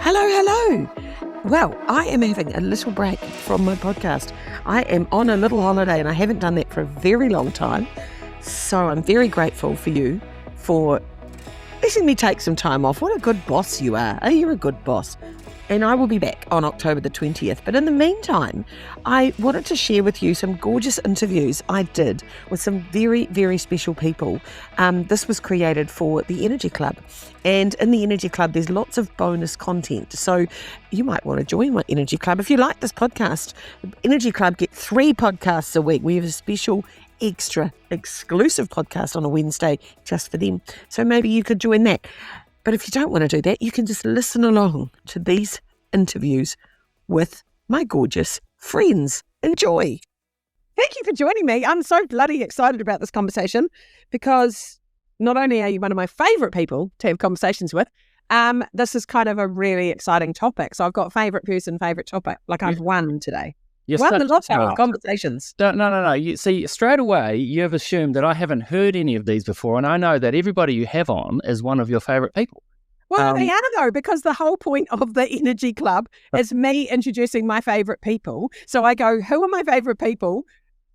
Hello, hello. Well, I am having a little break from my podcast. I am on a little holiday and I haven't done that for a very long time. So I'm very grateful for you for letting me take some time off. What a good boss you are. Oh, you're a good boss. And I will be back on October the 20th. But in the meantime, I wanted to share with you some gorgeous interviews I did with some very, very special people. This was created for the Energy Club. And in the Energy Club, there's lots of bonus content. So you might want to join my Energy Club. If you like this podcast, Energy Club get 3 podcasts a week. We have a special extra exclusive podcast on a Wednesday just for them. So maybe you could join that. But if you don't want to do that, you can just listen along to these interviews with my gorgeous friends. Enjoy. Thank you for joining me. I'm so bloody excited about this conversation because not only are you one of my favourite people to have conversations with, this is kind of a really exciting topic. So I've got favourite person, favourite topic. Like I've won today. Yes, won the lot of conversations. No. You see, straight away, you have assumed that I haven't heard any of these before, and I know that everybody you have on is one of your favourite people. Well, they are though, because the whole point of the Energy Club is me introducing my favourite people. So I go, who are my favourite people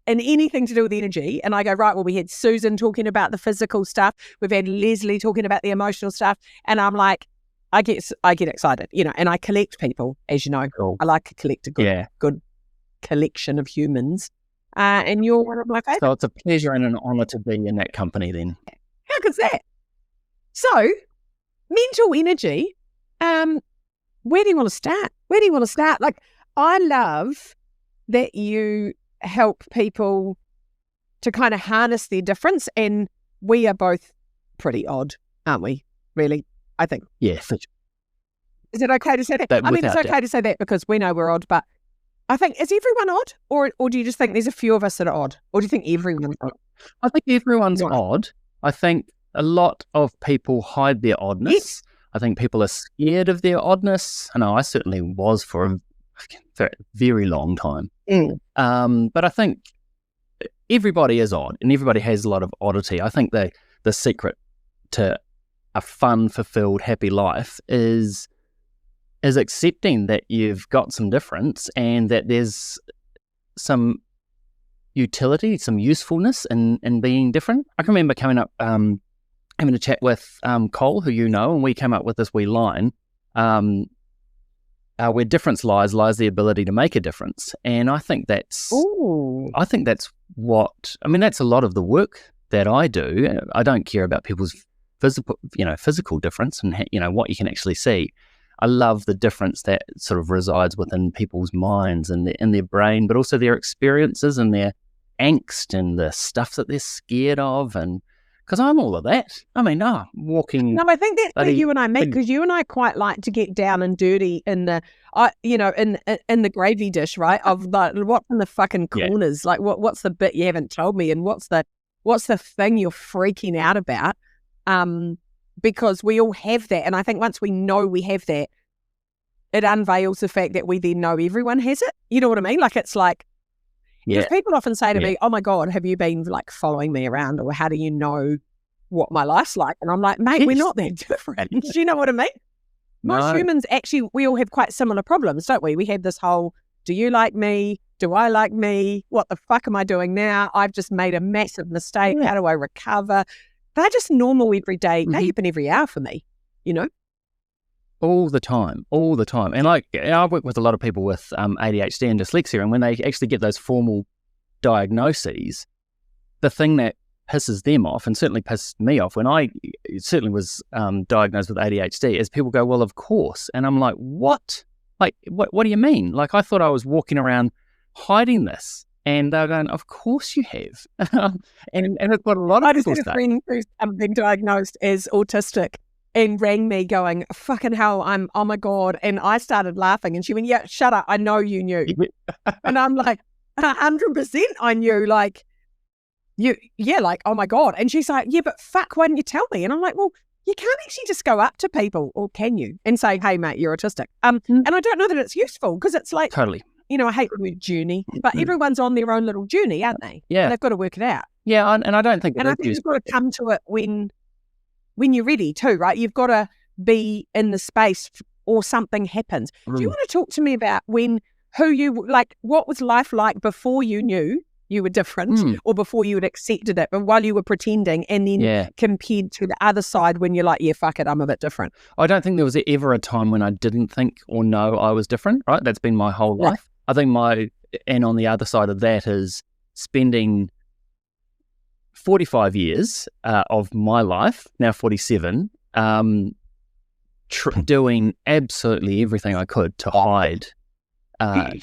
in anything to do with energy? And I go, right, well, we had Susan talking about the physical stuff. We've had Leslie talking about the emotional stuff. And I'm like, I get excited, and I collect people, as you know. Cool. I like to collect a good collection of humans, and you're one of my favourites. So it's a pleasure and an honour to be in that company then. How good's that? So, mental energy, where do you want to start? Like, I love that you help people to kind of harness their difference, and we are both pretty odd, aren't we? Really, I think. Yeah, for sure. Is it okay to say that? I mean, it's okay to say that because we know we're odd, but I think, is everyone odd? Or do you just think there's a few of us that are odd? Or do you think everyone's odd? I think everyone's odd. I think a lot of people hide their oddness. Yes. I think people are scared of their oddness. I know I certainly was for a very long time. But I think everybody is odd and everybody has a lot of oddity. I think the secret to a fun, fulfilled, happy life is accepting that you've got some difference and that there's some utility, some usefulness in being different. I can remember coming up, having a chat with Cole, who you know, and we came up with this wee line, where difference lies the ability to make a difference. And I think that's that's a lot of the work that I do. I don't care about people's physical difference and what you can actually see. I love the difference that sort of resides within people's minds and in their brain, but also their experiences and their angst and the stuff that they're scared of. And because I'm all of that. I mean, walking. No, I think that's where you and I met, because you and I quite like to get down and dirty in the, in the gravy dish, right? Of like, what's in the fucking corners? Like, what's the bit you haven't told me, and what's the thing you're freaking out about? Because we all have that. And I think once we know we have that, it unveils the fact that we then know everyone has it. You know what I mean? Like, it's like, because people often say to me, oh my God, have you been like following me around, or how do you know what my life's like? And I'm like, mate, we're not that different. Do you know what I mean? Most humans actually, we all have quite similar problems, don't we? We have this whole, do you like me? Do I like me? What the fuck am I doing now? I've just made a massive mistake. How do I recover? They're just normal everyday, they happen every hour for me, All the time. And I work with a lot of people with ADHD and dyslexia, and when they actually get those formal diagnoses, the thing that pisses them off, and certainly pissed me off when I certainly was diagnosed with ADHD, is people go, well, of course. And I'm like, what? Like, what do you mean? Like, I thought I was walking around hiding this. And they're going, of course you have. and it's what a lot of people say. I just had a friend who's been diagnosed as autistic and rang me going, fucking hell, oh my God. And I started laughing and she went, yeah, shut up. I know you knew. And I'm like, 100% I knew, like, oh my God. And she's like, yeah, but fuck, why didn't you tell me? And I'm like, well, you can't actually just go up to people, or can you, and say, hey, mate, you're autistic. And I don't know that it's useful, because it's like, totally. I hate the word journey, but everyone's on their own little journey, aren't they? Yeah. And they've got to work it out. Yeah, and I don't think... And I think you've got to come to it when you're ready too, right? You've got to be in the space or something happens. Do you Mm. want to talk to me about what was life like before you knew you were different or before you had accepted it, but while you were pretending, and then compared to the other side when you're like, yeah, fuck it, I'm a bit different? I don't think there was ever a time when I didn't think or know I was different, right? That's been my whole life. I think and on the other side of that is spending 45 years of my life, now 47, doing absolutely everything I could to hide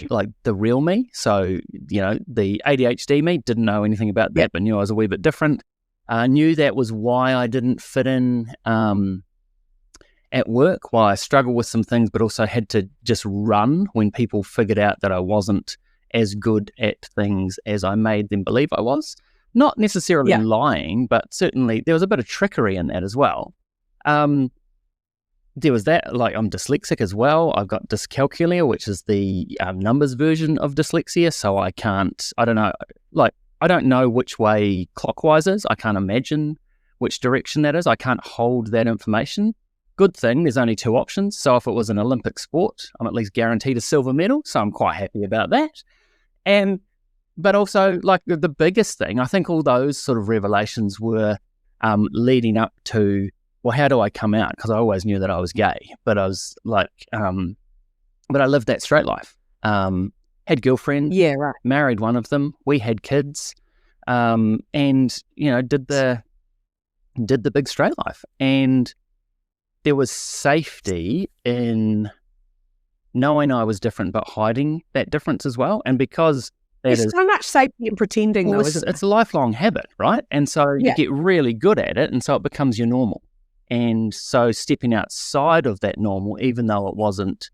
like the real me. So, the ADHD me didn't know anything about that, but knew I was a wee bit different. Knew that was why I didn't fit in at work, why I struggled with some things, but also had to just run when people figured out that I wasn't as good at things as I made them believe I was. Not necessarily lying, but certainly there was a bit of trickery in that as well. There was that, like, I'm dyslexic as well. I've got dyscalculia, which is the numbers version of dyslexia. So I don't know which way clockwise is. I can't imagine which direction that is. I can't hold that information. Good thing, there's only 2 options. So if it was an Olympic sport, I'm at least guaranteed a silver medal. So I'm quite happy about that. But also, like, the biggest thing, I think all those sort of revelations were leading up to, well, how do I come out? Because I always knew that I was gay, but I was like, but I lived that straight life. Had girlfriends, married one of them. We had kids, and did the big straight life. And there was safety in knowing I was different, but hiding that difference as well. And because there's so much safety in pretending, though, isn't it? It's a lifelong habit, right? And so you get really good at it, and so it becomes your normal. And so stepping outside of that normal, even though it wasn't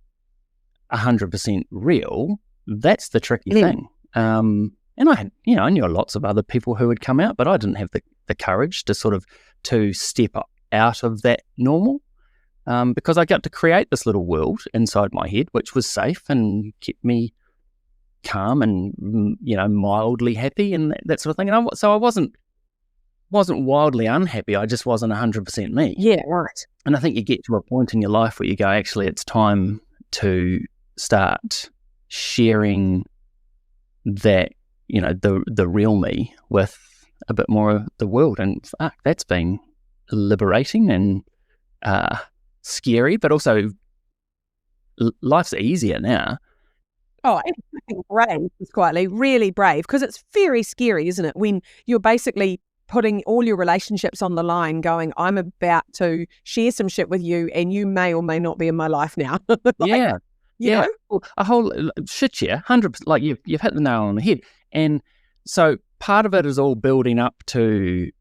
100% real, that's the tricky thing. And I knew lots of other people who had come out, but I didn't have the courage to step out of that normal, because I got to create this little world inside my head, which was safe and kept me calm and, mildly happy and that sort of thing. And so I wasn't wildly unhappy. I just wasn't 100% me. Yeah, right. And I think you get to a point in your life where you go, actually, it's time to start sharing that, the real me with a bit more of the world. And that's been liberating and scary, but also life's easier now. Oh, and brave is quietly really brave, because it's very scary, isn't it? When you're basically putting all your relationships on the line, going, I'm about to share some shit with you, and you may or may not be in my life now. You know? A whole shit, 100%. Like you've hit the nail on the head. And so part of it is all building up to,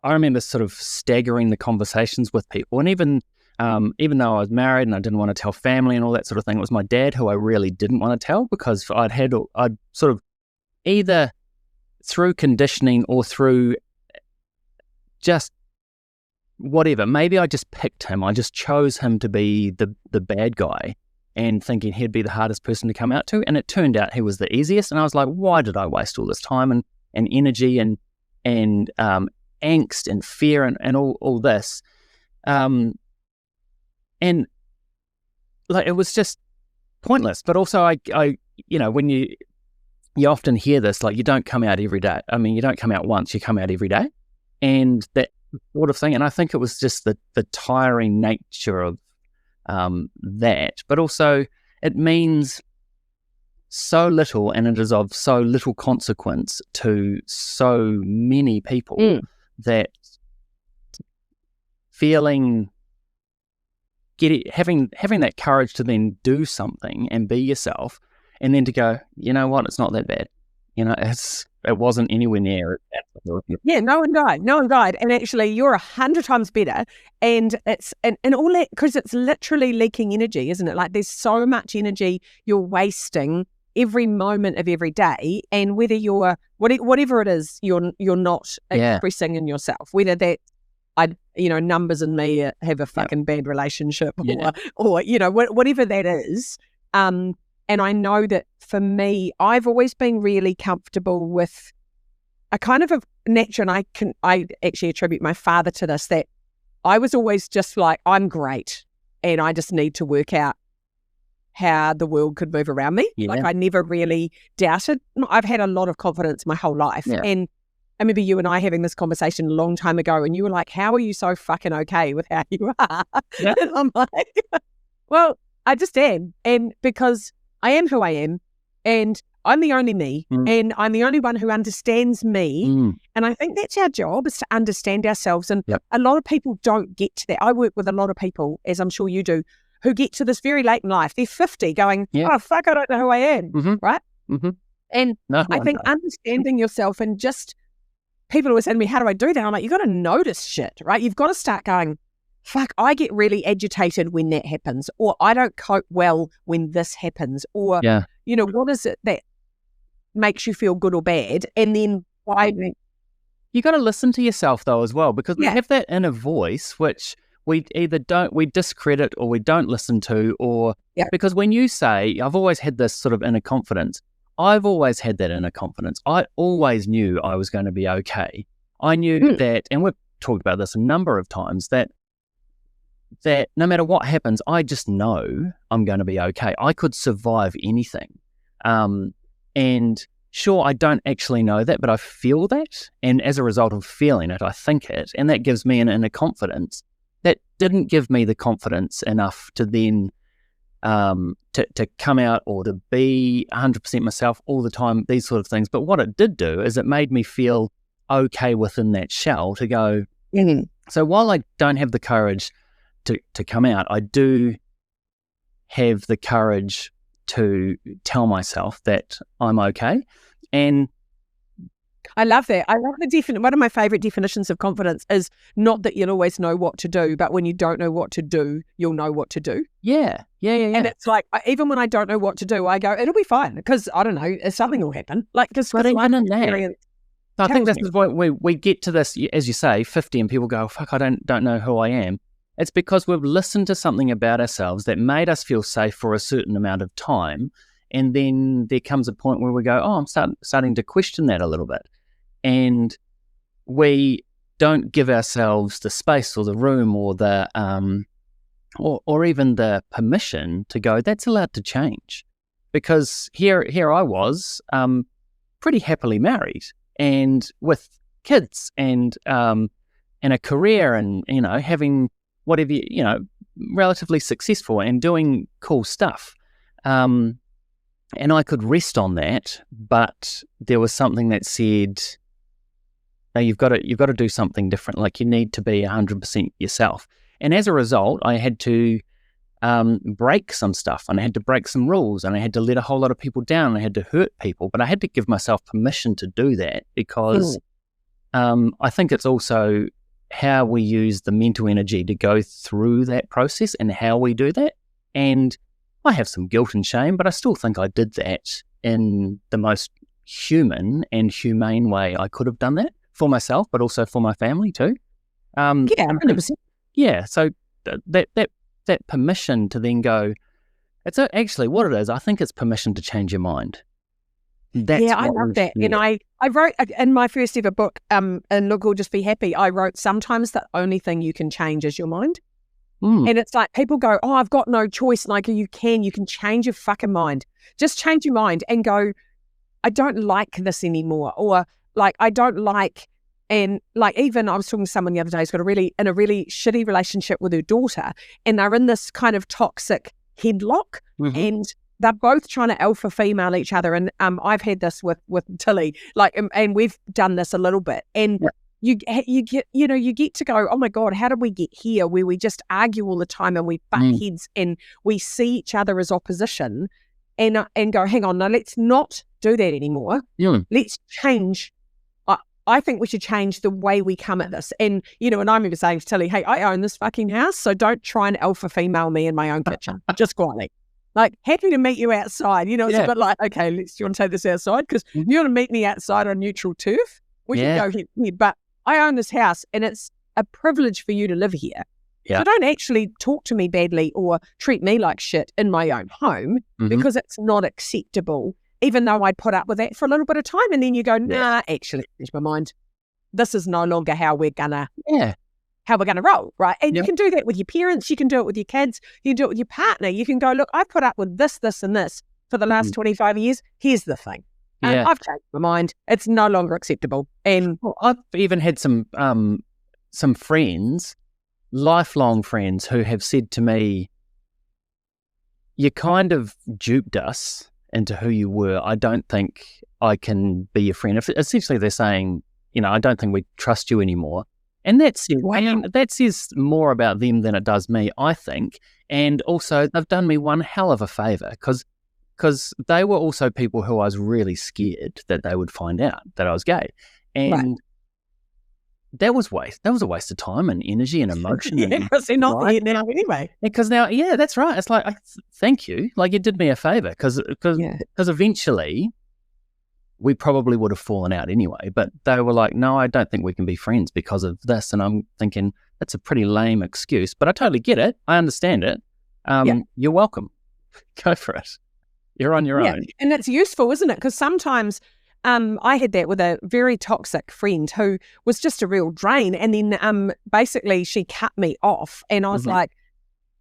I remember sort of staggering the conversations with people, and even though I was married and I didn't want to tell family and all that sort of thing, it was my dad who I really didn't want to tell, because I'd sort of either through conditioning or through just whatever, maybe I just picked him. I just chose him to be the bad guy, and thinking he'd be the hardest person to come out to. And it turned out he was the easiest. And I was like, why did I waste all this time and energy and angst and fear and all this? And like, it was just pointless. But also I when you often hear this, like, you don't come out every day. I mean, you don't come out once, you come out every day. And that sort of thing. And I think it was just the tiring nature of that. But also it means so little, and it is of so little consequence to so many people that having that courage to then do something and be yourself, and then to go, you know what, it's not that bad. It wasn't anywhere near it. Yeah, no one died. And actually, you're 100 times better. And it's and all that, because it's literally leaking energy, isn't it? Like, there's so much energy you're wasting every moment of every day. And whether you're whatever it is, you're not expressing in yourself. Whether that numbers and me have a fucking bad relationship, or whatever that is. And I know that for me, I've always been really comfortable with a kind of a nature, and I actually attribute my father to this, that I was always just like, I'm great. and I just need to work out how the world could move around me. Yeah. Like I never really doubted. I've had a lot of confidence my whole life. Yeah. And I remember you and I having this conversation a long time ago, and you were like, how are you so fucking okay with how you are? Yeah. And I'm like, well, I just am. And because I am who I am, and I'm the only me, and I'm the only one who understands me. And I think that's our job, is to understand ourselves. And a lot of people don't get to that. I work with a lot of people, as I'm sure you do, who get to this very late in life. They're 50 going, oh, fuck, I don't know who I am, right? And I think understanding yourself, and just, people always say to me, how do I do that? I'm like, you've got to notice shit, right? You've got to start going, fuck, I get really agitated when that happens, or I don't cope well when this happens, or, you know, what is it that makes you feel good or bad? And then why? You got to listen to yourself though as well, because we have that inner voice, which we either we discredit or we don't listen to, or because when you say, I've always had this sort of inner confidence, I've always had that inner confidence. I always knew I was going to be okay. I knew that, and we've talked about this a number of times, that no matter what happens, I just know I'm going to be okay. I could survive anything. And sure, I don't actually know that, but I feel that. And as a result of feeling it, I think it. And that gives me an inner confidence that didn't give me the confidence enough to then to come out or to be 100% myself all the time, these sort of things. But what it did do is it made me feel okay within that shell to go, so while I don't have the courage to come out, I do have the courage to tell myself that I'm okay. And I love that. I love one of my favorite definitions of confidence is not that you'll always know what to do, but when you don't know what to do, you'll know what to do. Yeah. And it's like, even when I don't know what to do, I go, it'll be fine, because I don't know, something will happen. Like, because even in that, I think this is why we get to this, as you say, 50, and people go, fuck, I don't know who I am. It's because we've listened to something about ourselves that made us feel safe for a certain amount of time, and then there comes a point where we go, oh, I'm starting to question that a little bit. And we don't give ourselves the space or the room or the or even the permission to go, that's allowed to change. Because here I was, pretty happily married and with kids and a career, and having whatever, relatively successful and doing cool stuff. And I could rest on that, but there was something that said, no, you've got to do something different. Like, you need to be 100% yourself. And as a result, I had to break some stuff, and I had to break some rules, and I had to let a whole lot of people down, and I had to hurt people, but I had to give myself permission to do that, because I think it's also how we use the mental energy to go through that process and how we do that. And I have some guilt and shame, but I still think I did that in the most human and humane way I could have done that for myself, but also for my family too. 100%. Yeah, so that permission to then go, it's actually what it is. I think it's permission to change your mind. I love that. And I wrote in my first ever book, and Look, We'll Just Be Happy, I wrote, sometimes the only thing you can change is your mind. And it's like, people go, oh, I've got no choice. Like, you can change your fucking mind. Just change your mind and go, I don't like this anymore. Or like, I don't like, and like, even I was talking to someone the other day who's got in a really shitty relationship with her daughter, and they're in this kind of toxic headlock, and they're both trying to alpha female each other. And I've had this with Tilly, like, and we've done this a little bit. And you get to go, oh my God, how did we get here, where we just argue all the time and we butt heads and we see each other as opposition, and go, hang on, no, let's not do that anymore. Let's change. I think we should change the way we come at this. And, and I remember saying to Tilly, hey, I own this fucking house, so don't try and alpha female me in my own kitchen, just quietly. Like, happy to meet you outside. It's a bit like, okay, do you want to take this outside? Because if you want to meet me outside on neutral turf, we can go here. But I own this house, and it's a privilege for you to live here. So don't actually talk to me badly or treat me like shit in my own home, because it's not acceptable, even though I'd put up with that for a little bit of time. And then you go, nah, actually, change my mind. This is no longer how we're gonna. Yeah. how we're going to roll, right? And Yeah. you can do that with your parents, you can do it with your kids, you can do it with your partner. You can go, look, I've put up with this, this, and this for the last 25 years. Here's the thing. Yeah. I've changed my mind. It's no longer acceptable. And I've even had some friends, lifelong friends, who have said to me, you kind of duped us into who you were. I don't think I can be your friend. Essentially, they're saying, I don't think we trust you anymore. And that says more about them than it does me, I think. And also, they've done me one hell of a favour because they were also people who I was really scared that they would find out that I was gay. And that was a waste of time and energy and emotion. Because they're not there now anyway. Because now, that's right. It's like, thank you. Like, you did me a favour because eventually we probably would have fallen out anyway. But they were like, no, I don't think we can be friends because of this. And I'm thinking, that's a pretty lame excuse. But I totally get it. I understand it. You're welcome. Go for it. You're on your own. And it's useful, isn't it? Because sometimes I had that with a very toxic friend who was just a real drain. And then basically she cut me off. And I was like,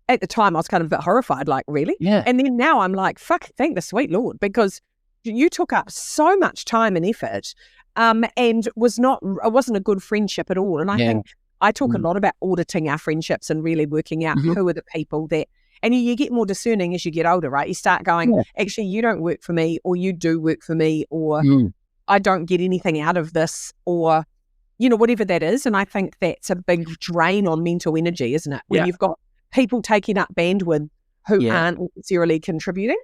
at the time I was kind of a bit horrified, like, really? Yeah. And then now I'm like, fuck, thank the sweet Lord, because you took up so much time and effort and it wasn't a good friendship at all. And I think I talk a lot about auditing our friendships and really working out who are the people that, and you get more discerning as you get older, right? You start going, actually, you don't work for me, or you do work for me, or I don't get anything out of this, or, whatever that is. And I think that's a big drain on mental energy, isn't it? When you've got people taking up bandwidth who aren't necessarily contributing.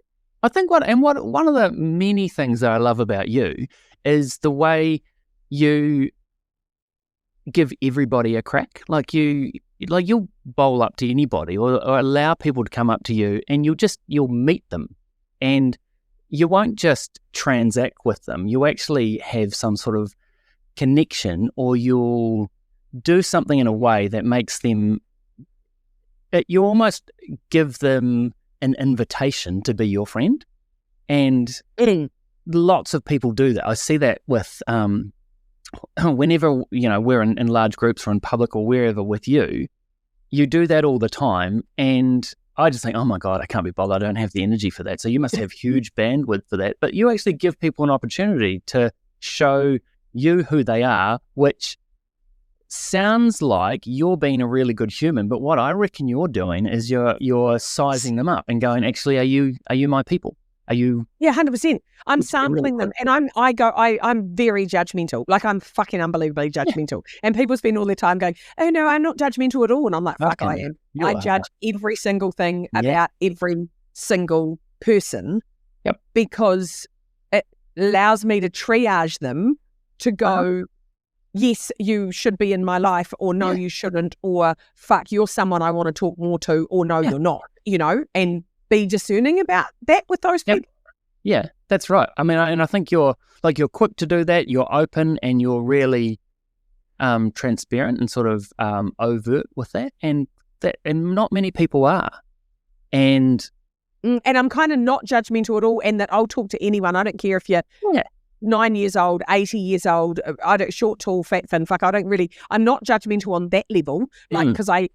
I think one of the many things that I love about you is the way you give everybody a crack. Like you'll bowl up to anybody or allow people to come up to you, and you'll meet them, and you won't just transact with them. You actually have some sort of connection, or you'll do something in a way that makes them. You almost give them an invitation to be your friend, and lots of people do that. I see that with whenever we're in large groups or in public or wherever with you do that all the time, and I just think, oh my God, I can't be bothered. I don't have the energy for that. So you must have huge bandwidth for that. But you actually give people an opportunity to show you who they are, which sounds like you're being a really good human, but what I reckon you're doing is you're sizing them up and going, actually, are you my people? Are you? Yeah, 100%. I'm sampling them, and I'm very judgmental. Like, I'm fucking unbelievably judgmental. And people spend all their time going, oh no, I'm not judgmental at all. And I'm like, fuck, I am. I judge every single thing about every single person, because it allows me to triage them to go. Yes, you should be in my life, or no, you shouldn't, or fuck, you're someone I want to talk more to, or no, you're not, and be discerning about that with those people. Yeah, that's right. I mean, and I think you're quick to do that. You're open and you're really transparent and sort of overt with that, and not many people are. And I'm kind of not judgmental at all, and that I'll talk to anyone. I don't care if you're 9 years old, 80 years old, short, tall, fat, thin, fuck, I'm not judgmental on that level, because I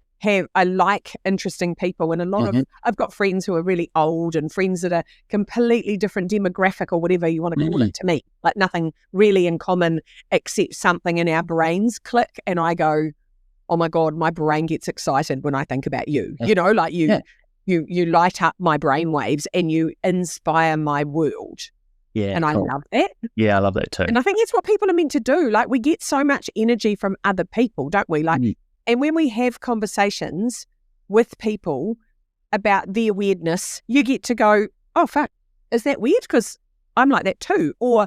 like interesting people, and a lot of, I've got friends who are really old and friends that are completely different demographic or whatever you want to call it to me, like nothing really in common except something in our brains click, and I go, oh my God, my brain gets excited when I think about you, you light up my brain waves and you inspire my world. Yeah, and I love that. Yeah, I love that too. And I think that's what people are meant to do. Like, we get so much energy from other people, don't we? Like, and when we have conversations with people about their weirdness, you get to go, oh, fuck, is that weird? Because I'm like that too. Or,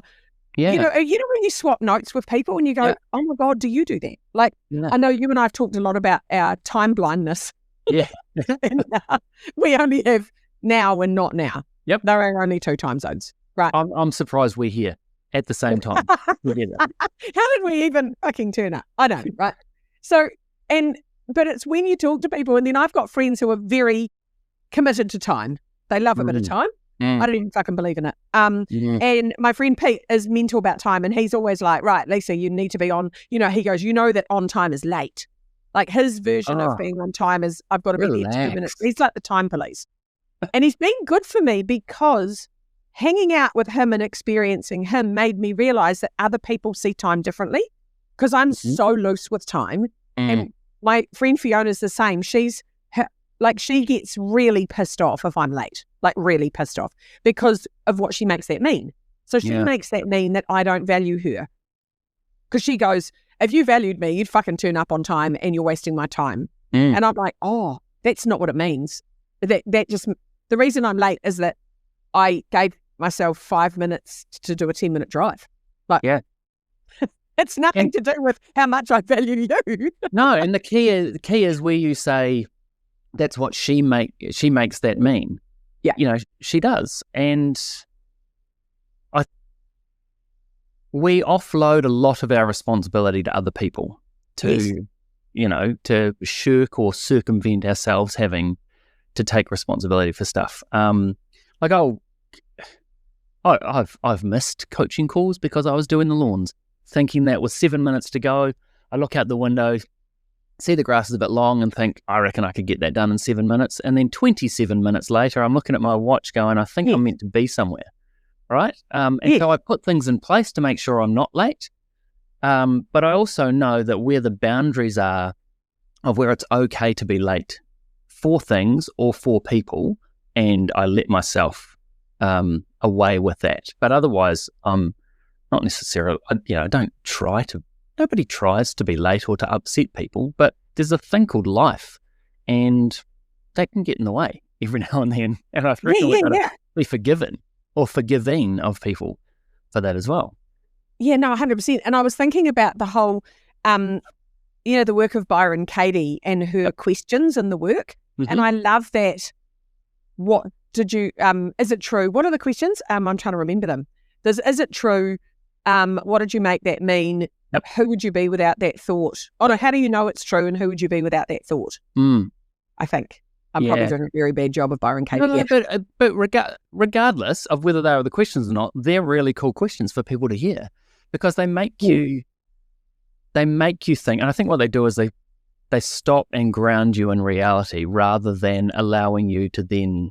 when you swap notes with people and you go, oh my God, do you do that? Like, I know you and I have talked a lot about our time blindness. Yeah. And, we only have now and not now. Yep. There are only 2 time zones. Right. I'm surprised we're here at the same time. How did we even fucking turn up? I don't know, right? So, but it's when you talk to people, and then I've got friends who are very committed to time. They love a bit of time. I don't even fucking believe in it. And my friend Pete is mental about time, and he's always like, right, Lisa, you need to be on, he goes, that on time is late. Like his version of being on time is I've got to be there 2 minutes. He's like the time police. And he's been good for me because hanging out with him and experiencing him made me realize that other people see time differently because I'm so loose with time. And my friend Fiona's the same. She gets really pissed off if I'm late, like really pissed off because of what she makes that mean. So she makes that mean that I don't value her. Because she goes, if you valued me, you'd fucking turn up on time and you're wasting my time. And I'm like, oh, that's not what it means. The reason I'm late is that I gave myself 5 minutes to do a 10-minute drive. Like, it's nothing to do with how much I value you. No, and the key is where you say that's what she makes that mean. Yeah, you know, she does, and we offload a lot of our responsibility to other people to shirk or circumvent ourselves having to take responsibility for stuff. I've missed coaching calls because I was doing the lawns, thinking that with 7 minutes to go, I look out the window, see the grass is a bit long and think, I reckon I could get that done in 7 minutes. And then 27 minutes later, I'm looking at my watch going, I think I'm meant to be somewhere. Right? So I put things in place to make sure I'm not late. But I also know that where the boundaries are of where it's okay to be late for things or for people, and I let myself away with that. But otherwise, I'm not necessarily, nobody tries to be late or to upset people, but there's a thing called life, and that can get in the way every now and then. And I reckon we've got to be forgiven or forgiving of people for that as well. Yeah, no, 100%. And I was thinking about the whole, the work of Byron Katie and her questions in the work. And I love that. What did you, is it true? What are the questions? I'm trying to remember them. Is it true? What did you make that mean? Yep. Who would you be without that thought? Oh no, how do you know it's true? And who would you be without that thought? I think. I'm probably doing a very bad job of Byron Katie. No, but regardless of whether they are the questions or not, they're really cool questions for people to hear because they make you think. And I think what they do is they stop and ground you in reality rather than allowing you to then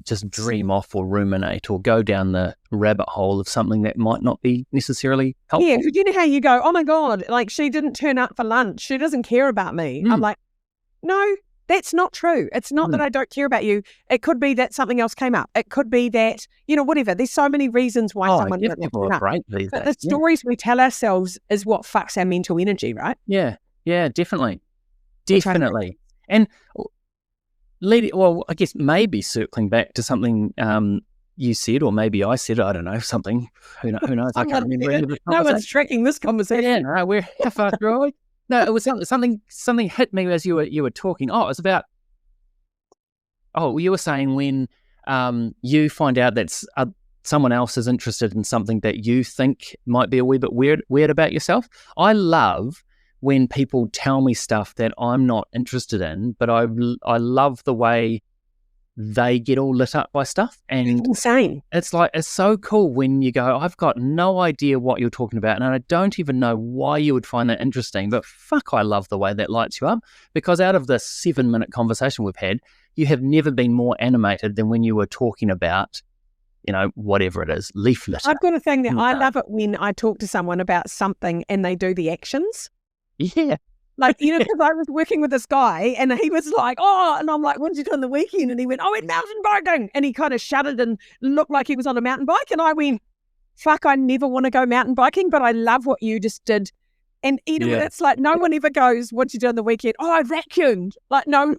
just dream off or ruminate or go down the rabbit hole of something that might not be necessarily helpful. Yeah, because you know how you go, oh my God, like she didn't turn up for lunch. She doesn't care about me. I'm like, no. That's not true. It's not that I don't care about you. It could be that something else came up. It could be that, whatever. There's so many reasons why someone didn't turn up. But the stories we tell ourselves is what fucks our mental energy, right? Yeah, definitely. And I guess maybe circling back to something you said, or maybe I said, I don't know, something. Who knows? I can't remember. No one's tracking this conversation. Yeah, no, we're how far through. No, it was something hit me as you were talking. Oh, it was about. Oh, you were saying when you find out that someone else is interested in something that you think might be a wee bit weird about yourself. I love when people tell me stuff that I'm not interested in, but I love the way they get all lit up by stuff. And insane. It's so cool when you go, I've got no idea what you're talking about, and I don't even know why you would find that interesting, but fuck, I love the way that lights you up, because out of the 7-minute conversation we've had, you have never been more animated than when you were talking about, whatever it is, leaf litter. I've got a thing that I love it when I talk to someone about something and they do the actions. Yeah. Like, because I was working with this guy and he was like, oh, and I'm like, what did you do on the weekend? And he went, I went mountain biking. And he kind of shuddered and looked like he was on a mountain bike. And I went, fuck, I never want to go mountain biking, but I love what you just did. And it's like, no one ever goes, what did you do on the weekend? Oh, I vacuumed. Like, no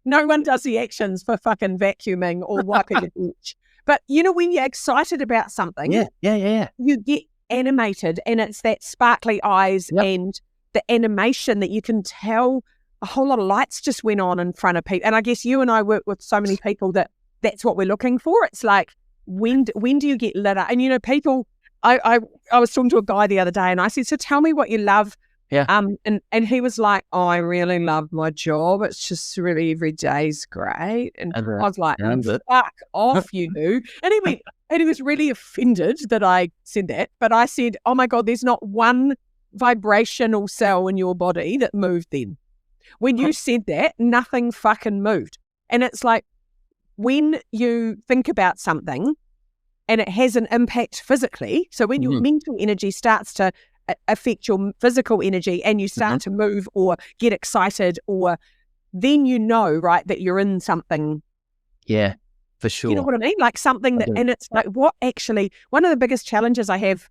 one does the actions for fucking vacuuming or wiping a bench. But, when you're excited about something, you get animated, and it's that sparkly eyes and the animation that you can tell a whole lot of lights just went on in front of people. And I guess you and I work with so many people that's what we're looking for. It's like, when do you get lit up? And, people, I was talking to a guy the other day and I said, so tell me what you love. Yeah. And he was like, oh, I really love my job. It's just really every day's great. And I was like, fuck off, you do. And he went, and he was really offended that I said that. But I said, oh my God, there's not one vibrational cell in your body that moved then. When you said that, nothing fucking moved. And it's like, when you think about something and it has an impact physically, so when your mental energy starts to affect your physical energy and you start to move or get excited, or then you know, right, that you're in something. Yeah, for sure. You know what I mean? Like something that, and it's like, what actually, one of the biggest challenges I've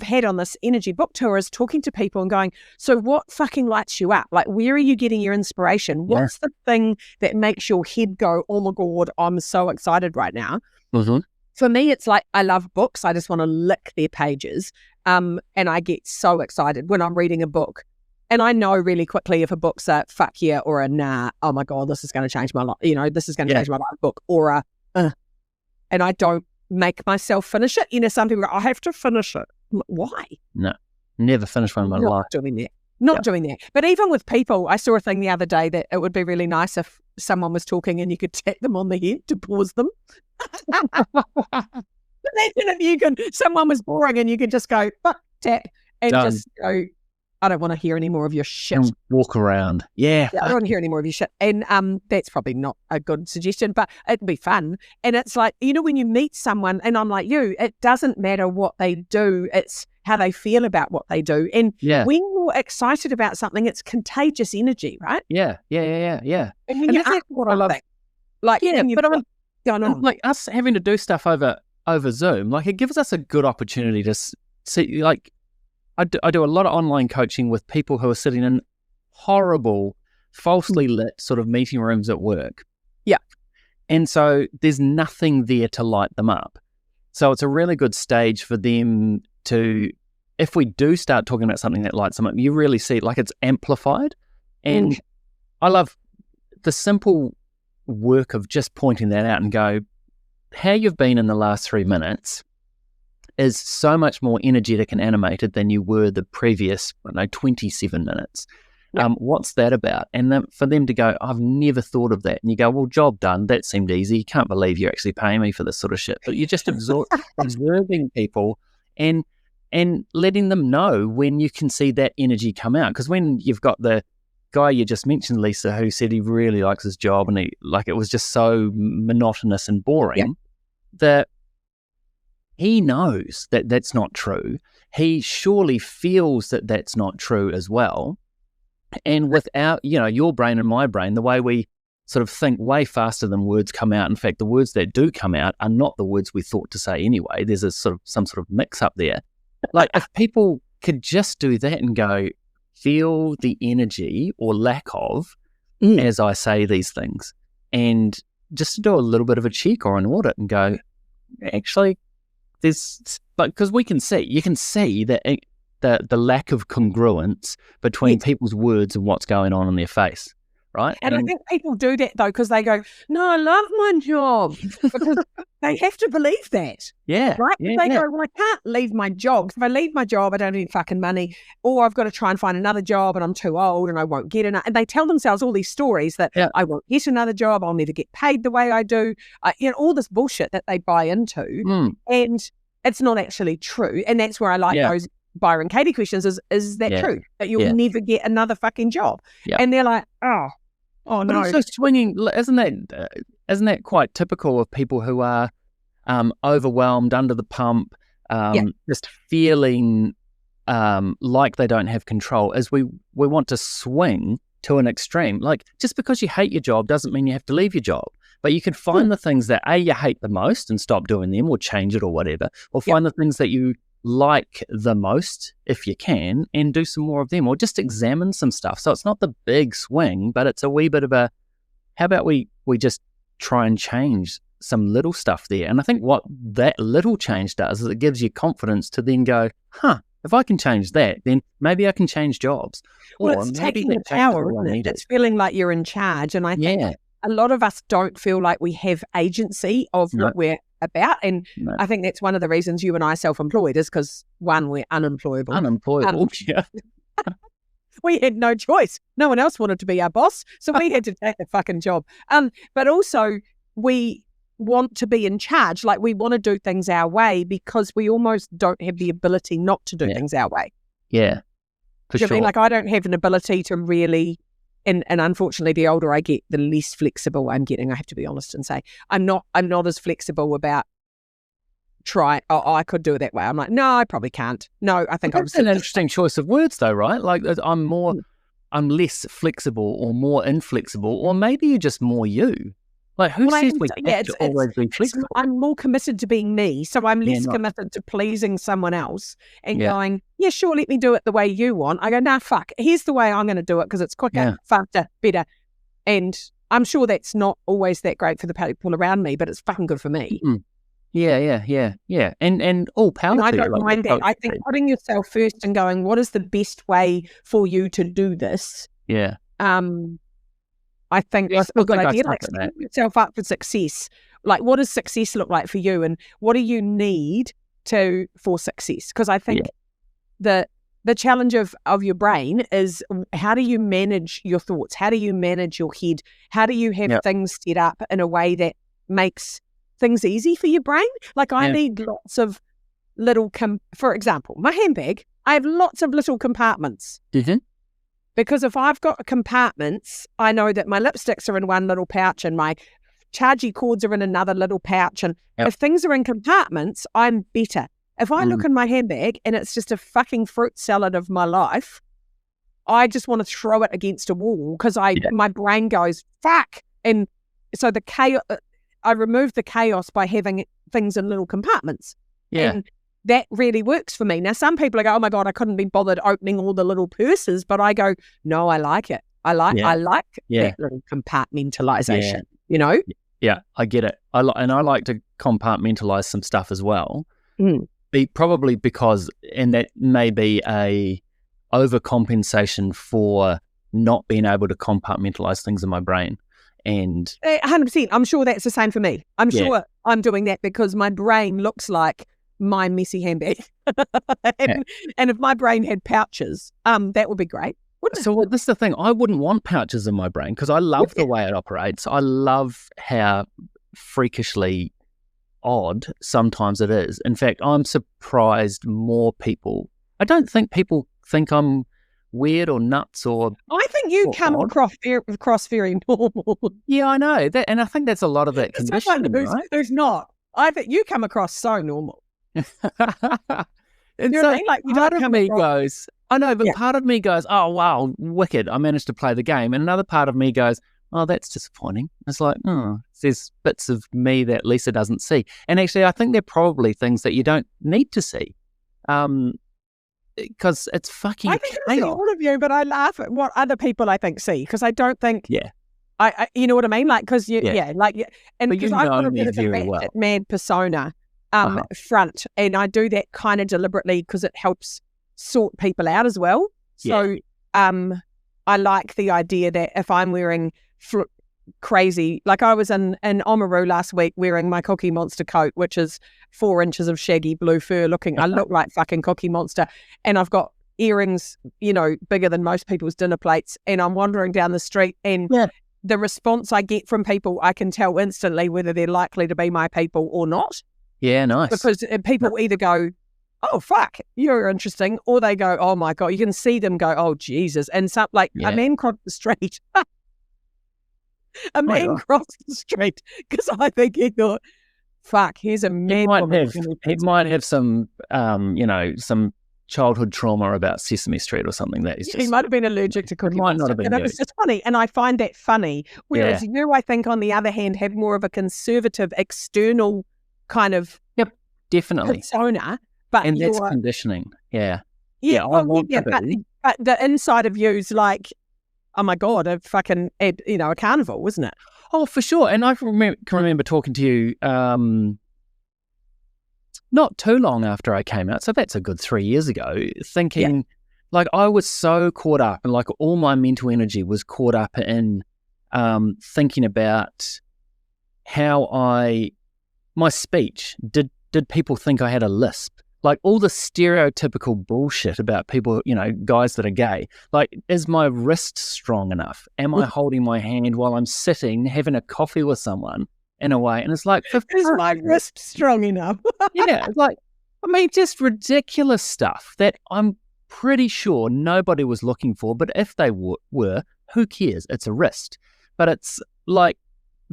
had on this energy book tour is talking to people and going, so what fucking lights you up? Like, where are you getting your inspiration? What's the thing that makes your head go, oh my God, I'm so excited right now? For me, it's like, I love books. I just want to lick their pages. And I get so excited when I'm reading a book. And I know really quickly if a book's a fuck yeah or a nah, oh my God, this is going to change my life. You know, this is going to change my life book, or a, and I don't make myself finish it. You know, some people go, I have to finish it. Why? No, never finish one in my life. Not doing that. But even with people, I saw a thing the other day that it would be really nice if someone was talking and you could tap them on the head to pause them. Imagine if someone was boring and you could just go, fuck, tap, and just go, I don't want to hear any more of your shit. And walk around. Yeah. I don't want to hear any more of your shit. And that's probably not a good suggestion, but it'd be fun. And it's like, you know, when you meet someone, and I'm like you, it doesn't matter what they do, it's how they feel about what they do. And when you're excited about something, it's contagious energy, right? Yeah. And when that's what I love. Like, but like us having to do stuff over Zoom, like it gives us a good opportunity to see, like, I do a lot of online coaching with people who are sitting in horrible, falsely lit sort of meeting rooms at work. Yeah. And so there's nothing there to light them up. So it's a really good stage for them to, if we do start talking about something that lights them up, you really see it, like it's amplified. And I love the simple work of just pointing that out and go, how you've been in the last 3 minutes is so much more energetic and animated than you were the previous, 27 minutes. What's that about? And then for them to go, I've never thought of that. And you go, well, job done. That seemed easy. You can't believe you're actually paying me for this sort of shit. But you're just observing people and letting them know when you can see that energy come out. Because when you've got the guy you just mentioned, Lisa, who said he really likes his job and it was just so monotonous and boring that he knows that that's not true. He surely feels that that's not true as well. And without, your brain and my brain, the way we sort of think way faster than words come out. In fact, the words that do come out are not the words we thought to say anyway. There's some sort of mix up there. Like if people could just do that and go, feel the energy or lack of as I say these things, and just to do a little bit of a check or an audit and go, actually, there's, but because you can see that the lack of congruence between people's words and what's going on in their face, right? And I think people do that though because they go, no, I love my job, because they have to believe that. Yeah. Right? They go, well, I can't leave my job. If I leave my job, I don't have any fucking money, or I've got to try and find another job and I'm too old and I won't get enough. And they tell themselves all these stories that I won't get another job, I'll never get paid the way I do, all this bullshit that they buy into. And it's not actually true. And that's where I like those Byron Katie questions is that true? That you'll never get another fucking job. And they're like, oh no. But also swinging, isn't that quite typical of people who are overwhelmed, under the pump, just feeling like they don't have control, as we want to swing to an extreme. Like, just because you hate your job doesn't mean you have to leave your job. But you can find the things that you hate the most and stop doing them, or change it or whatever, or find the things that you like the most if you can, and do some more of them, or just examine some stuff. So it's not the big swing, but it's a wee bit of a, how about we just try and change some little stuff there. And I think what that little change does is it gives you confidence to then go, if I can change that, then maybe I can change jobs. Well, it's taking the power, isn't it? It's feeling like you're in charge. And I think a lot of us don't feel like we have agency of what we're about. And I think that's one of the reasons you and I are self-employed, is because, one, we're unemployable. We had no choice. No one else wanted to be our boss, so we had to take the fucking job. But also, we want to be in charge. Like, we want to do things our way because we almost don't have the ability not to do things our way. Yeah, for sure. I mean, like, I don't have an ability to really and unfortunately, the older I get, the less flexible I'm getting. I have to be honest and say I'm not as flexible about I could do it that way. I'm like, no, I probably can't. No, I think That's an interesting choice of words, though, right? Like I'm less flexible or more inflexible, or maybe you're just more you. Like, who says we have to always be flexible? I'm more committed to being me, so I'm less committed to pleasing someone else and going, yeah, sure, let me do it the way you want. I go, nah, fuck, here's the way I'm going to do it because it's quicker, faster, better. And I'm sure that's not always that great for the people around me, but it's fucking good for me. Mm-hmm. Yeah. And all power to you. I don't mind that. I think putting yourself first and going, what is the best way for you to do this? Yeah. I think it's a good idea. Like, setting yourself up for success. Like, what does success look like for you, and what do you need for success? Because I think the challenge of your brain is, how do you manage your thoughts? How do you manage your head? How do you have things set up in a way that makes things easy for your brain? Like, I need lots of little, for example, my handbag, I have lots of little compartments. Mm-hmm. Because if I've got compartments, I know that my lipsticks are in one little pouch and my chargy cords are in another little pouch. And if things are in compartments, I'm better. If I look in my handbag and it's just a fucking fruit salad of my life, I just want to throw it against a wall because my brain goes, fuck. And so the chaos, I remove the chaos by having things in little compartments. Yeah. And that really works for me. Now, some people go, oh my God, I couldn't be bothered opening all the little purses, but I go, no, I like it. I like that little compartmentalization, you know? Yeah, I get it. I like to compartmentalize some stuff as well. Probably because, and that may be a overcompensation for not being able to compartmentalize things in my brain. And 100%, I'm sure that's the same for me. I'm sure I'm doing that because my brain looks like my messy handbag. And if my brain had pouches, that would be great. So this is the thing. I wouldn't want pouches in my brain because I love the way it operates. I love how freakishly odd sometimes it is. In fact, I'm surprised more people. I don't think people think I'm weird or nuts or. I think you come across very normal. Yeah, I know that, and I think that's a lot of that conditioning, right? Who's not? I think you come across so normal. And you know so what I mean? Like, part of me goes, I know, but part of me goes, oh wow, wicked, I managed to play the game, and another part of me goes, oh, that's disappointing. It's like, there's bits of me that Lisa doesn't see, and actually, I think they're probably things that you don't need to see, because it's fucking chaos. I think I see all of you, but I laugh at what other people I think see because I don't think. I you know what I mean? Like, because and because I've got a bit of a mad persona. Front, and I do that kind of deliberately because it helps sort people out as well. So I like the idea that if I'm wearing crazy, like I was in Oamaru last week wearing my Cookie Monster coat, which is 4 inches of shaggy blue fur looking. I look like fucking Cookie Monster, and I've got earrings, bigger than most people's dinner plates, and I'm wandering down the street and the response I get from people, I can tell instantly whether they're likely to be my people or not. Yeah, nice. Because people either go, oh, fuck, you're interesting, or they go, oh, my God. You can see them go, oh, Jesus. And some, a man crossed the street. Crossed the street because I think he thought, fuck, here's a man. He might have some, some childhood trauma about Sesame Street or something that is just... He might have been allergic to Cookie Monster. Might not have been. And it was just funny. And I find that funny. Whereas you, I think, on the other hand, have more of a conservative external kind of definitely persona, and that's conditioning. But the inside of you's like, oh my God, a fucking a carnival, isn't it? Oh, for sure. And I can remember talking to you not too long after I came out, so that's a good 3 years ago, thinking like I was so caught up, and like all my mental energy was caught up in thinking about how my speech, did people think I had a lisp? Like all the stereotypical bullshit about people, guys that are gay. Like, is my wrist strong enough? Am I holding my hand while I'm sitting, having a coffee with someone in a way? And it's like, is my wrist strong enough? It's like, just ridiculous stuff that I'm pretty sure nobody was looking for. But if they were, who cares? It's a wrist. But it's like,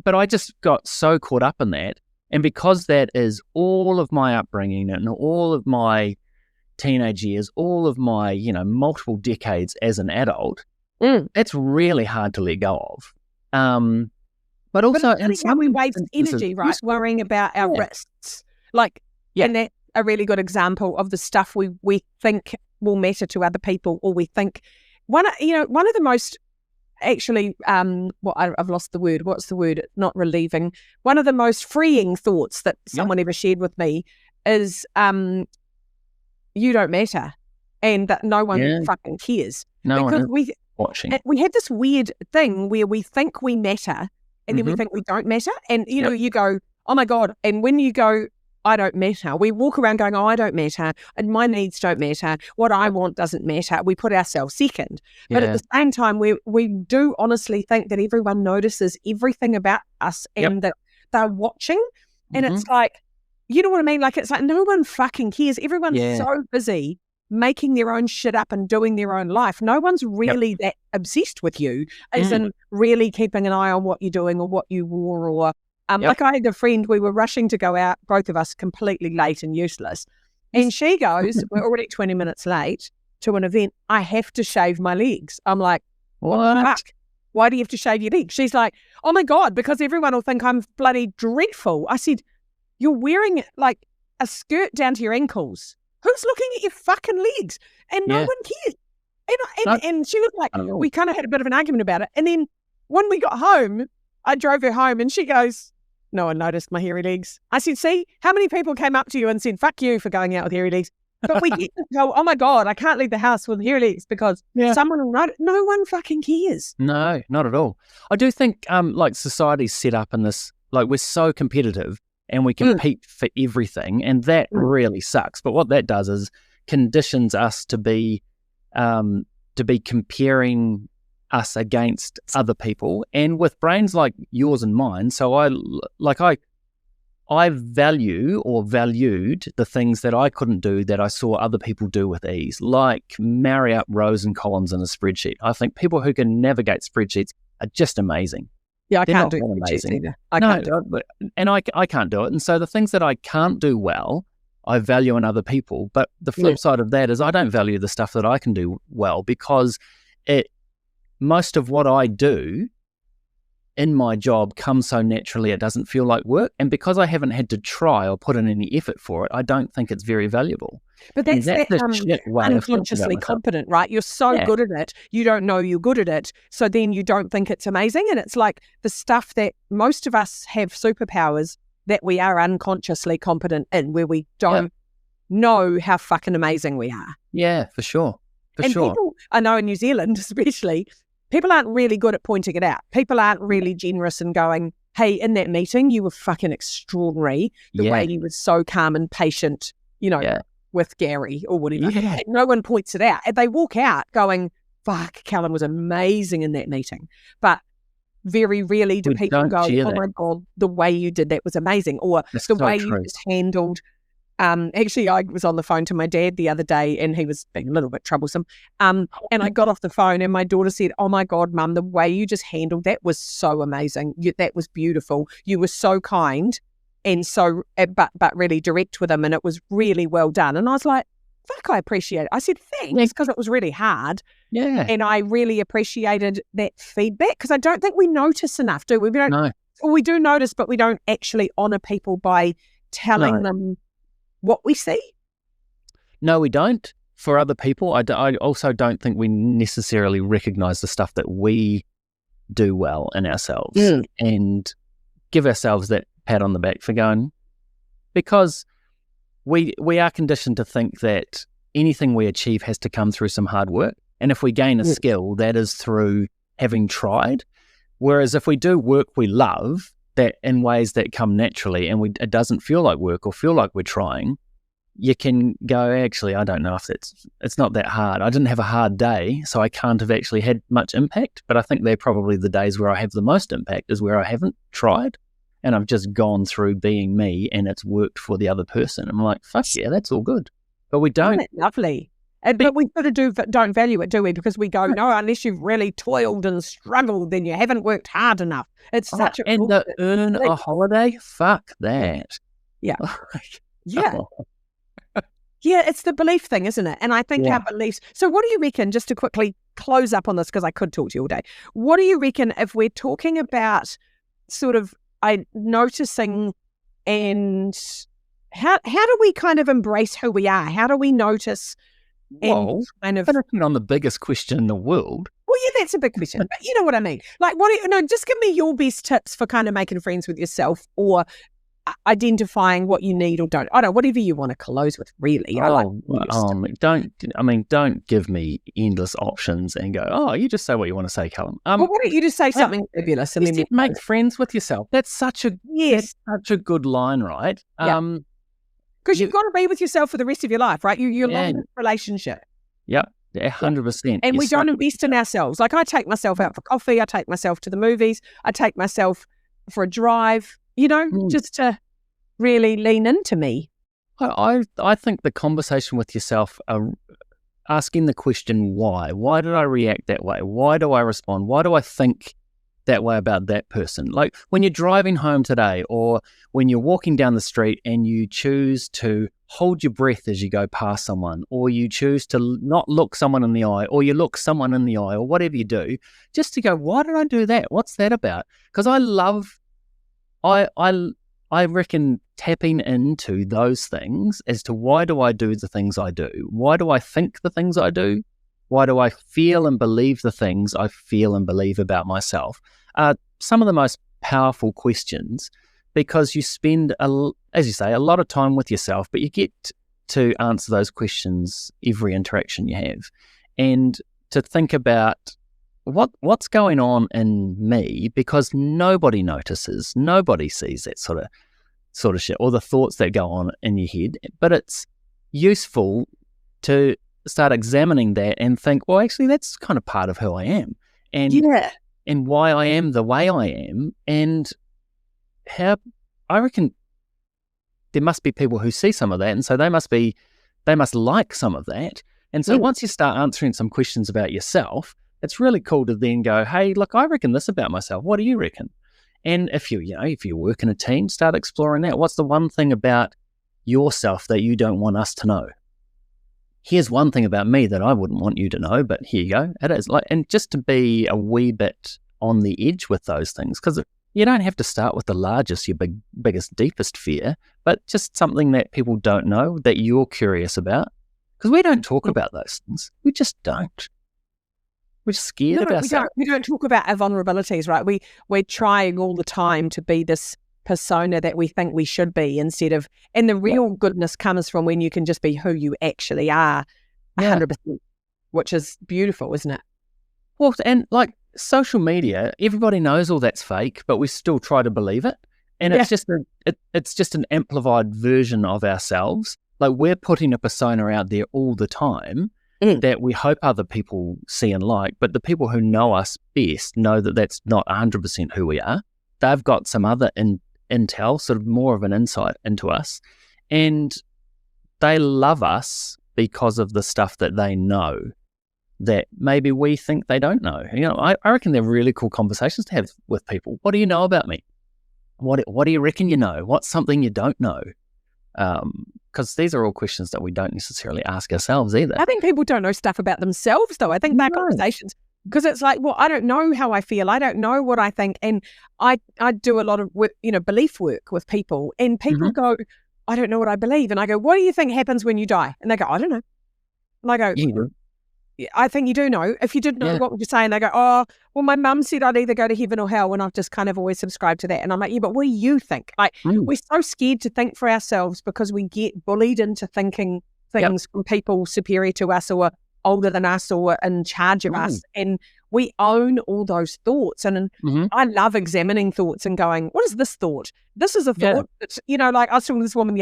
but I just got so caught up in that. And because that is all of my upbringing and all of my teenage years, all of my, multiple decades as an adult, it's really hard to let go of. But also, but it's how we waste energy, right? Worrying about our wrists. And that's a really good example of the stuff we think will matter to other people, or we think one of the most, actually, I've lost the word. What's the word? Not relieving. One of the most freeing thoughts that someone ever shared with me is, you don't matter, and that no one fucking cares. No because one is watching. We have this weird thing where we think we matter, and then we think we don't matter. And, you go, oh my God. And when you go, I don't matter, we walk around going, oh, I don't matter, and my needs don't matter, what I want doesn't matter. We put ourselves second. But at the same time, we do honestly think that everyone notices everything about us, and that they're watching. And it's like, you know what I mean? Like, it's like no one fucking cares. Everyone's so busy making their own shit up and doing their own life. No one's really that obsessed with you, as in really keeping an eye on what you're doing or what you wore, or like I had a friend, we were rushing to go out, both of us completely late and useless. And she goes, we're already 20 minutes late to an event. I have to shave my legs. I'm like, what the fuck? Why do you have to shave your legs? She's like, oh my God, because everyone will think I'm bloody dreadful. I said, you're wearing like a skirt down to your ankles. Who's looking at your fucking legs? And no one cares. And she was like, we kind of had a bit of an argument about it. And then when we got home, I drove her home and she goes, no one noticed my hairy legs. I said, see, how many people came up to you and said, fuck you for going out with hairy legs? But we get to go, oh my God, I can't leave the house with hairy legs because someone will notice. No one fucking cares. No, not at all. I do think like society's set up in this, like we're so competitive and we compete for everything, and that really sucks. But what that does is conditions us to be comparing us against other people, and with brains like yours and mine. So I value or valued the things that I couldn't do that I saw other people do with ease, like marry up rows and columns in a spreadsheet. I think people who can navigate spreadsheets are just amazing. Yeah, I can't do spreadsheets either. I can't do it. And I can't do it. And so the things that I can't do well, I value in other people. But the flip side of that is I don't value the stuff that I can do well, because most of what I do in my job comes so naturally it doesn't feel like work. And because I haven't had to try or put in any effort for it, I don't think it's very valuable. But that's unconsciously competent, right? You're so good at it, you don't know you're good at it, so then you don't think it's amazing. And it's like the stuff that most of us have superpowers that we are unconsciously competent in, where we don't know how fucking amazing we are. Yeah, for sure. People, I know in New Zealand especially, people aren't really good at pointing it out. People aren't really generous and going, hey, in that meeting, you were fucking extraordinary. The way you were so calm and patient, with Gary or whatever. Yeah. No one points it out. And they walk out going, fuck, Callum was amazing in that meeting. But very rarely do people go, oh my God, the way you did that was amazing. Or the way you just handled. Actually, I was on the phone to my dad the other day and he was being a little bit troublesome. And I got off the phone and my daughter said, oh my God, Mum, the way you just handled that was so amazing. That was beautiful. You were so kind and so, but really direct with him, and it was really well done. And I was like, fuck, I appreciate it. I said, thanks, because it was really hard. Yeah. And I really appreciated that feedback, because I don't think we notice enough, do we? We don't. No. Or we do notice, but we don't actually honour people by telling them what we see. No, we don't. For other people, I also don't think we necessarily recognise the stuff that we do well in ourselves and give ourselves that pat on the back for going, because we are conditioned to think that anything we achieve has to come through some hard work. And if we gain a skill, that is through having tried. Whereas if we do work we love, that in ways that come naturally, and it doesn't feel like work or feel like we're trying, you can go, actually, I don't know if it's not that hard. I didn't have a hard day, so I can't have actually had much impact. But I think they're probably the days where I have the most impact, is where I haven't tried and I've just gone through being me and it's worked for the other person. I'm like, fuck yeah, that's all good. But we don't. Isn't it lovely? But we sort of don't value it, do we? Because we go, no, unless you've really toiled and struggled, then you haven't worked hard enough. It's such a... And to earn a holiday? Fuck that. Yeah. Yeah. Yeah, it's the belief thing, isn't it? And I think our beliefs... So what do you reckon, just to quickly close up on this, because I could talk to you all day, what do you reckon if we're talking about sort of noticing, and how do we kind of embrace who we are? How do we notice and kind of... on the biggest question in the world. Well, yeah, that's a big question, but you know what I mean. Like, just give me your best tips for kind of making friends with yourself, or identifying what you need or don't. I don't know, whatever you want to close with, really. Don't give me endless options and go, oh, you just say what you want to say, Callum. Well, why don't you just say something fabulous and then make friends with yourself? That's such a good line, right? Because you've got to be with yourself for the rest of your life, right? You're in a relationship. Yep. 100%. And we don't invest in ourselves. Like, I take myself out for coffee, I take myself to the movies, I take myself for a drive, just to really lean into me. I think the conversation with yourself, asking the question why did I react that way? Why do I respond? Why do I think that way about that person? Like when you're driving home today, or when you're walking down the street and you choose to hold your breath as you go past someone, or you choose to not look someone in the eye, or you look someone in the eye, or whatever you do, just to go, why did I do that? What's that about? Because I reckon tapping into those things as to why do I do the things I do? Why do I think the things I do? Why do I feel and believe the things I feel and believe about myself? Some of the most powerful questions, because you spend, as you say, a lot of time with yourself, but you get to answer those questions every interaction you have. And to think about what's going on in me, because nobody notices, nobody sees that sort of shit, or the thoughts that go on in your head. But it's useful to start examining that and think, well, actually, that's kind of part of who I am, and why I am the way I am, and how I reckon there must be people who see some of that, and so they must like some of that. And so once you start answering some questions about yourself, it's really cool to then go, hey, look, I reckon this about myself. What do you reckon? And if you work in a team, start exploring that. What's the one thing about yourself that you don't want us to know? Here's one thing about me that I wouldn't want you to know, but here you go. It is and just to be a wee bit on the edge with those things, because you don't have to start with the largest, your biggest, deepest fear, but just something that people don't know that you're curious about. Because we don't talk about those things. We just don't. We're scared of ourselves. We don't talk about our vulnerabilities, right? We're trying all the time to be this persona that we think we should be, instead of, and the real goodness comes from when you can just be who you actually are 100%, which is beautiful, isn't it? Well, and like social media, everybody knows all that's fake, but we still try to believe it. And it's just an amplified version of ourselves. Like, we're putting a persona out there all the time that we hope other people see and like, but the people who know us best know that that's not 100% who we are. They've got some other intel, sort of more of an insight into us, and they love us because of the stuff that they know that maybe we think they don't know. I reckon they're really cool conversations to have with people. What do you know about me? What do you reckon you know? What's something you don't know? Because these are all questions that we don't necessarily ask ourselves either. I think people don't know stuff about themselves, though. I think they're conversations, because it's like, well, I don't know how I feel. I don't know what I think. And I do a lot of work, belief work with people, and people go, I don't know what I believe. And I go, what do you think happens when you die? And they go, I don't know. And I go, I think you do know. If you didn't know, what would you say? And they go, oh, well, my mum said I'd either go to heaven or hell, and I've just kind of always subscribed to that. And I'm like, yeah, but what do you think? Like, we're so scared to think for ourselves because we get bullied into thinking things from people superior to us, or older than us, or in charge of us. And we own all those thoughts. And I love examining thoughts and going, what is this thought? This is a thought. It's, like I was talking to this woman,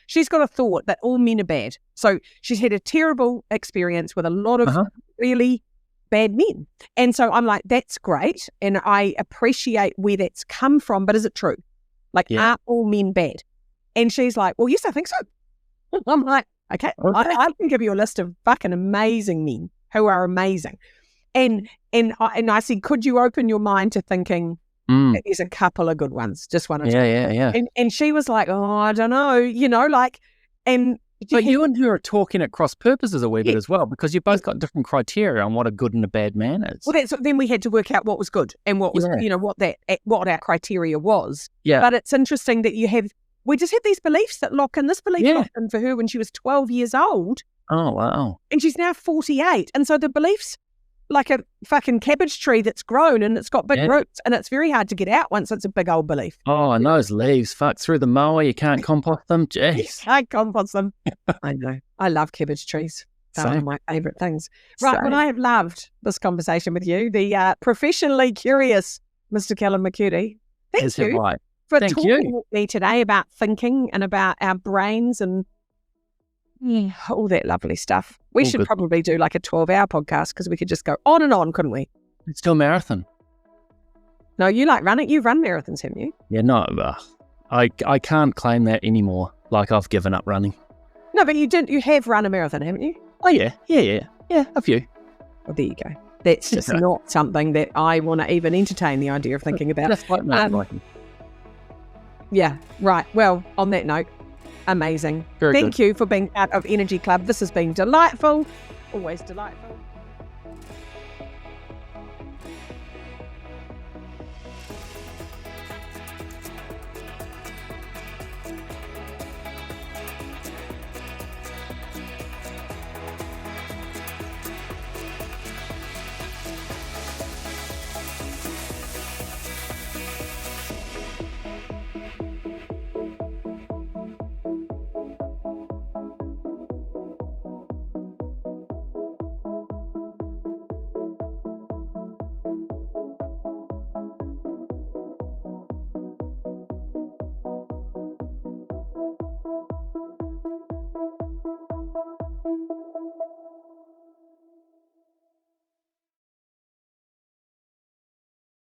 she's got a thought that all men are bad. So she's had a terrible experience with a lot of really bad men. And so I'm like, that's great. And I appreciate where that's come from, but is it true? Like, are all men bad? And she's like, well, yes, I think so. I'm like, Okay. Okay. I can give you a list of fucking amazing men who are amazing. And I said, could you open your mind to thinking there's a couple of good ones, just one or two. Yeah. And she was like, oh, I don't know, and But you and her are talking at cross purposes a wee bit Yeah. as well, because you've both got different criteria on what a good and a bad man is. well, then we had to work out what was good and what was, Yeah. what our criteria was. Yeah. But it's interesting that we just have these beliefs that lock in. This belief Yeah. locked in for her when she was 12 years old, Oh, wow. and she's now 48. And so the belief's like a fucking cabbage tree that's grown and it's got big Yeah. roots, and it's very hard to get out once it's a big old belief. Oh, and those leaves, fuck, through the mower, you can't compost them. Jeez. I compost them. I know. I love cabbage trees. They're one of Same. my favourite things. Right, Same. well, I have loved this conversation with you, the professionally curious Mr. Callum McKirdy. Thank Is it you right? for Thank talking you. with me today about thinking and about our brains and all that lovely stuff. We All should good. probably do like a 12-hour podcast, because we could just go on and on, couldn't we? It's still marathon. No, you like running. You've run marathons, haven't you? Yeah, no, I can't claim that anymore. Like, I've given up running. No, but you have run a marathon, haven't you? Oh, yeah, a few. Well, there you go. That's just Yeah. not something that I want to even entertain the idea of thinking about. That's like mountain Um, biking. Yeah, right. Well, on that note, amazing. Very Thank good. you for being part of Energy Club. This has been delightful. Always delightful.